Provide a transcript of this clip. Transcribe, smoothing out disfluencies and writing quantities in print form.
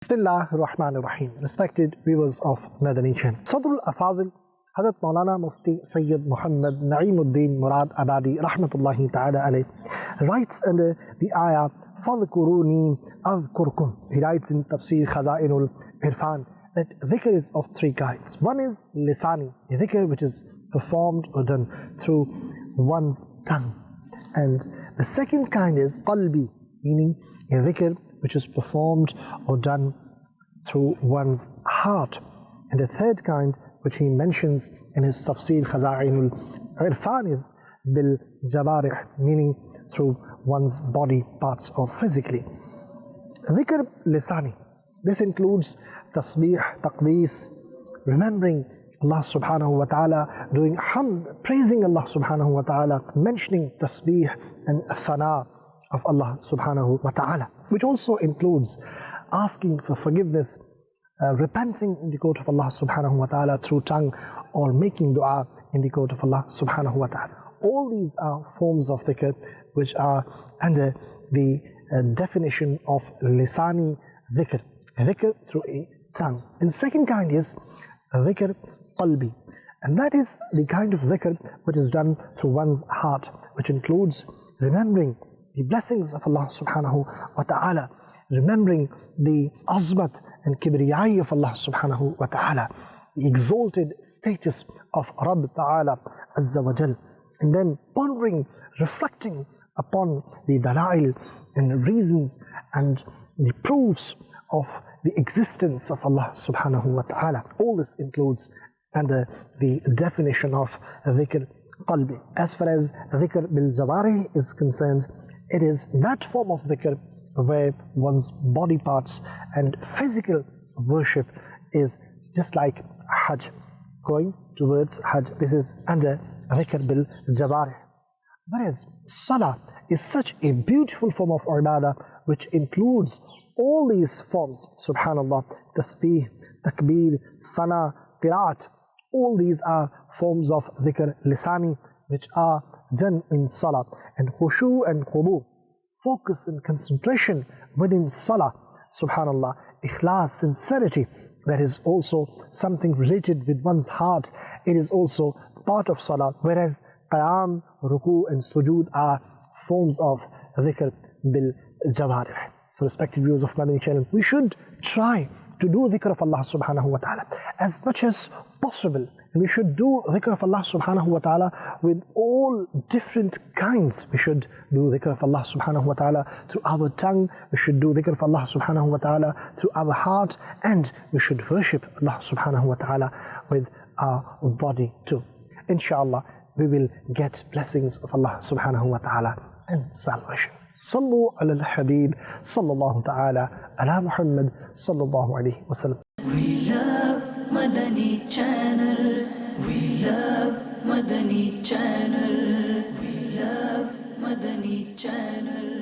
Bismillah ar-Rahman ar-Rahim. Respected viewers of Madani Channel. Sadrul Afazil, Hazrat Maulana Mufti Sayyid Muhammad Naeemuddin Murad Abadi Rahmatullahi Ta'ala alayh writes under the ayah فَذْكُرُونِي أَذْكُرْكُمْ. He writes in Tafsir Khaza'inul Irfan that dhikr is of three kinds. One is lisani, a dhikr which is performed or done through one's tongue. And the second kind is qalbi, meaning a dhikr which is performed or done through one's heart. And the third kind, which he mentions in his Tafsir Khaza'inul Irfan, is bil jawarih, meaning through one's body parts or physically. Dhikr lisani, this includes tasbih, taqdees, remembering Allah subhanahu wa ta'ala, doing hamd, praising Allah subhanahu wa ta'ala, mentioning tasbih and thana of Allah subhanahu wa ta'ala, which also includes asking for forgiveness, repenting in the court of Allah subhanahu wa ta'ala through tongue, or making dua in the court of Allah subhanahu wa ta'ala. All these are forms of dhikr which are under the definition of lisani dhikr, dhikr through a tongue. And second kind is dhikr qalbi, and that is the kind of dhikr which is done through one's heart, which includes remembering the blessings of Allah subhanahu wa ta'ala, remembering the azmat and kibriyai of Allah subhanahu wa ta'ala, the exalted status of Rabb ta'ala azza wa jal, and then pondering, reflecting upon the dalail and reasons and the proofs of the existence of Allah subhanahu wa ta'ala. All this includes under the definition of dhikr qalbi. As far as dhikr bil jawarih is concerned, it is that form of dhikr where one's body parts and physical worship is just like Hajj, going towards Hajj. This is under dhikr bil jawarih. Whereas salah is such a beautiful form of ibadah which includes all these forms, subhanallah, tasbih, takbir, thana, qiraat. All these are forms of dhikr lisani which are done in salah. And khushu and khudu, focus and concentration within salah, subhanallah, ikhlas, sincerity, that is also something related with one's heart. It is also part of salah. Whereas qiyam, ruku and sujood are forms of dhikr bil jawarih. So respected viewers of Madani Channel, we should try to do dhikr of Allah subhanahu wa ta'ala as much as possible. And we should do dhikr of Allah subhanahu wa ta'ala with all different kinds. We should do dhikr of Allah subhanahu wa ta'ala through our tongue. We should do dhikr of Allah subhanahu wa ta'ala through our heart. And we should worship Allah subhanahu wa ta'ala with our body too. Inshallah, we will get blessings of Allah subhanahu wa ta'ala and salvation. Sallu ala al-Habib, sallallahu ta'ala ala Muhammad, sallallahu alayhi wa sallam. We love Madani Channel. We love Madani Channel. We love Madani Channel.